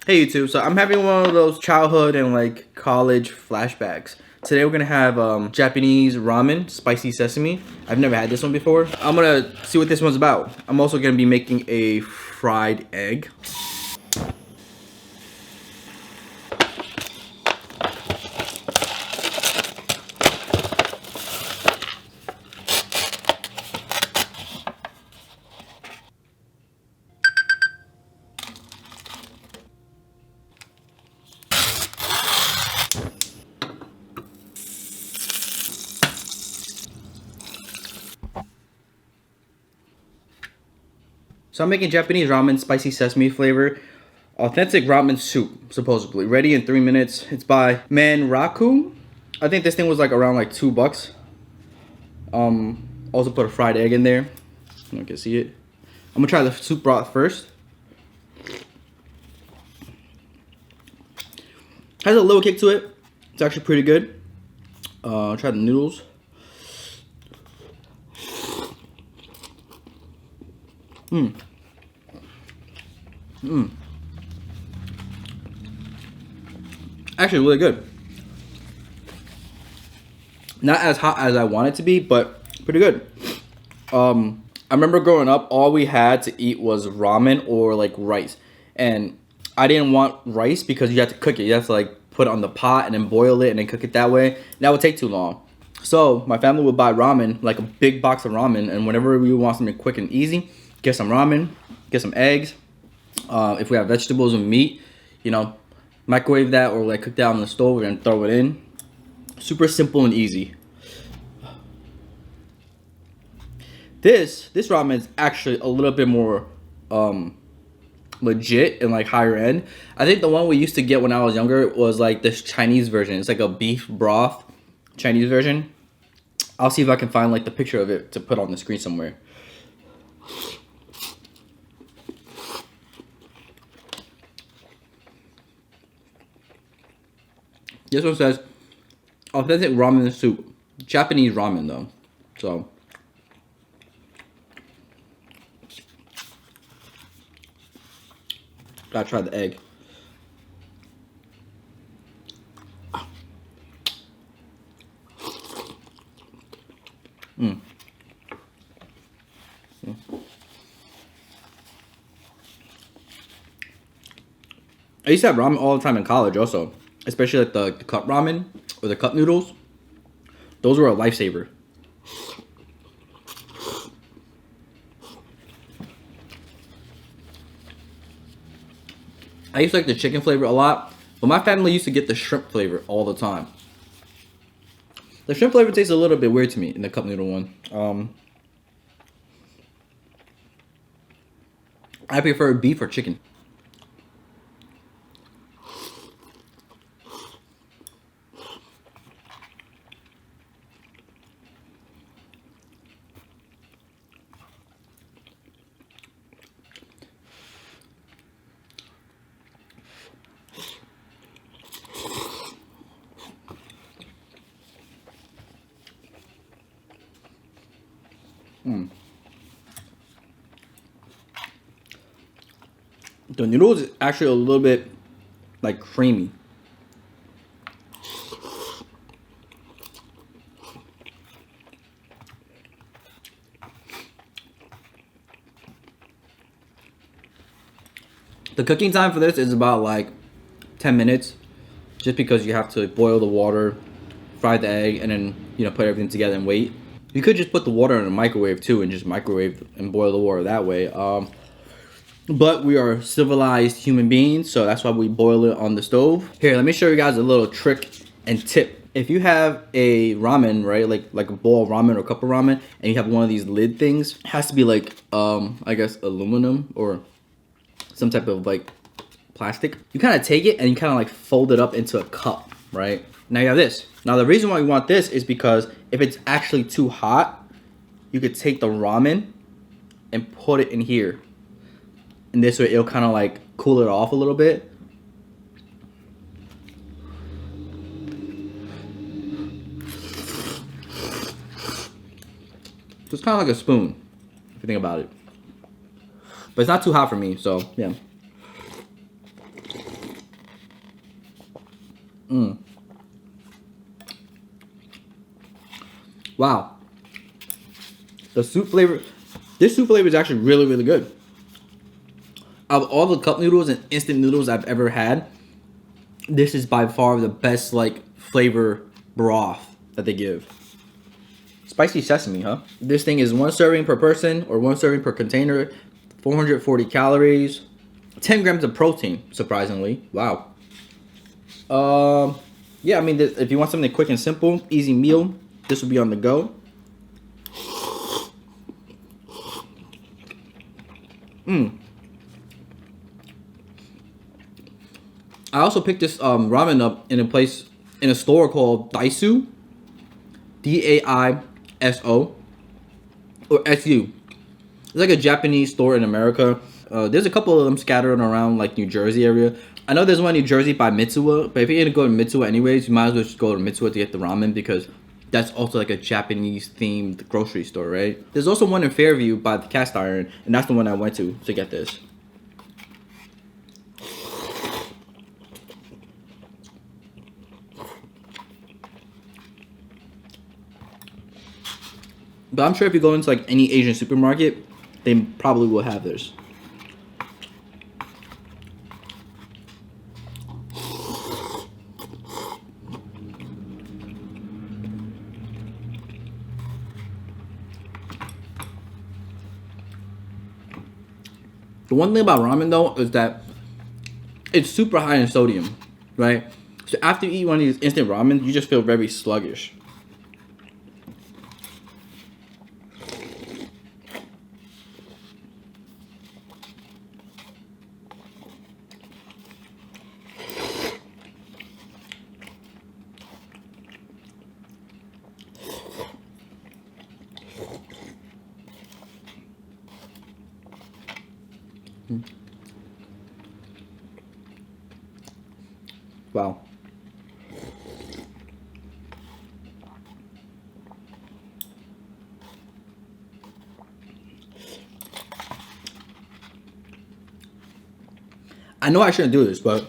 Hey YouTube, so I'm having one of those childhood and like college flashbacks. Today we're gonna have Japanese ramen, spicy sesame. I've never had this one before. I'm gonna see what this one's about. I'm also gonna be making a fried egg. So I'm making Japanese ramen, spicy sesame flavor. Authentic ramen soup, supposedly. Ready in 3 minutes. It's by Manraku. I think this thing was like around like $2. Also put a fried egg in there. You can see it. I'm gonna try the soup broth first. Has a little kick to it. It's actually pretty good. Try the noodles. Actually really good. Not as hot as I want it to be, but pretty good. I remember growing up, all we had to eat was ramen or like rice. And I didn't want rice because you have to cook it. You have to like put it on the pot and then boil it and then cook it that way. That would take too long. So my family would buy ramen, like a big box of ramen, and whenever we want something quick and easy, get some ramen, get some eggs. If we have vegetables and meat, you know, microwave that or like cook that on the stove and throw it in. Super simple and easy. This ramen is actually a little bit more legit and like higher end. I think the one we used to get when I was younger was like this Chinese version. It's like a beef broth Chinese version. I'll see if I can find like the picture of it to put on the screen somewhere. This one says authentic ramen soup. Japanese ramen though. So gotta try the egg. I used to have ramen all the time in college also. Especially like the cup ramen or the cup noodles. Those were a lifesaver. I used to like the chicken flavor a lot, but my family used to get the shrimp flavor all the time. The shrimp flavor tastes a little bit weird to me in the cup noodle one. I prefer beef or chicken. The noodles is actually a little bit like creamy. The cooking time for this is about like 10 minutes, just because you have to boil the water, fry the egg, and then, you know, put everything together and wait. You could just put the water in a microwave too and just microwave and boil the water that way. But we are civilized human beings, so that's why we boil it on the stove. Here, let me show you guys a little trick and tip. If you have a ramen, right, like a bowl of ramen or a cup of ramen, and you have one of these lid things, it has to be like, I guess aluminum or some type of like plastic. You kind of take it and you kind of like fold it up into a cup, right? Now you have this. Now the reason why you want this is because if it's actually too hot, you could take the ramen and put it in here. And this way it'll kind of like cool it off a little bit. So it's kind of like a spoon, if you think about it. But it's not too hot for me, so yeah. Wow. The soup flavor, this soup flavor is actually really, really good. Of all the cup noodles and instant noodles I've ever had, this is by far the best like flavor broth that they give. Spicy sesame, huh? This thing is 1 serving per person or 1 serving per container, 440 calories, 10 grams of protein, surprisingly. Wow. Yeah, I mean, if you want something quick and simple, easy meal, this will be on the go. I also picked this ramen up in a store called Daisu, Daiso, or SU. It's like a Japanese store in America. There's a couple of them scattered around like New Jersey area. I know there's one in New Jersey by Mitsuwa, but if you're gonna go to Mitsuwa anyways, you might as well just go to Mitsuwa to get the ramen because that's also like a Japanese themed grocery store, right? There's also one in Fairview by the cast iron, and that's the one I went to get this. But I'm sure if you go into like any Asian supermarket, they probably will have this. The one thing about ramen though is that it's super high in sodium, right? So after you eat one of these instant ramen, you just feel very sluggish. Wow. I know I shouldn't do this, but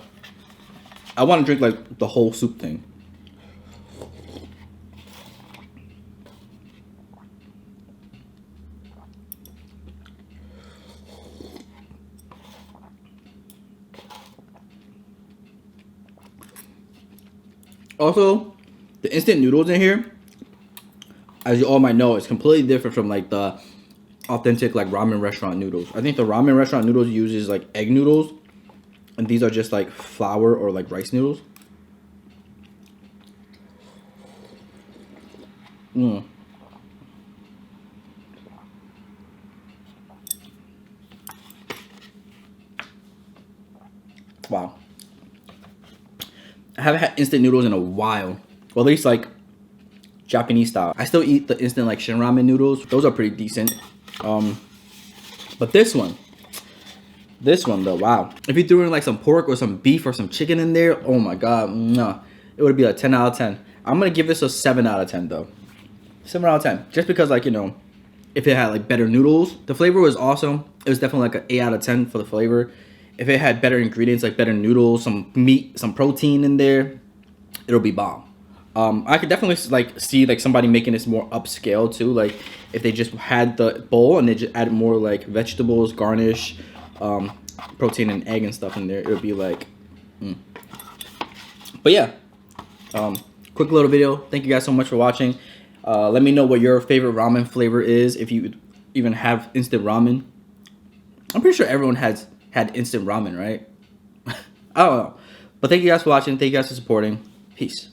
I want to drink like the whole soup thing. Also, the instant noodles in here, as you all might know, is completely different from like the authentic like ramen restaurant noodles. I think the ramen restaurant noodles uses like egg noodles, and these are just like flour or like rice noodles. Wow. I haven't had instant noodles in a while. Well, at least like Japanese style. I still eat the instant like Shin ramen noodles. Those are pretty decent. But this one though, wow. If you threw in like some pork or some beef or some chicken in there, oh my god, no. It would be a 10 out of 10. I'm gonna give this a 7 out of 10 though. 7 out of 10. Just because like, you know, if it had like better noodles, the flavor was awesome. It was definitely like an 8 out of 10 for the flavor. If it had better ingredients, like better noodles, some meat, some protein in there, it'll be bomb. I could definitely like see like somebody making this more upscale too. Like if they just had the bowl and they just added more like vegetables, garnish, protein and egg and stuff in there, it would be like. But yeah, quick little video. Thank you guys so much for watching. Let me know what your favorite ramen flavor is, if you even have instant ramen. I'm pretty sure everyone has had instant ramen, right? I don't know. But thank you guys for watching. Thank you guys for supporting. Peace.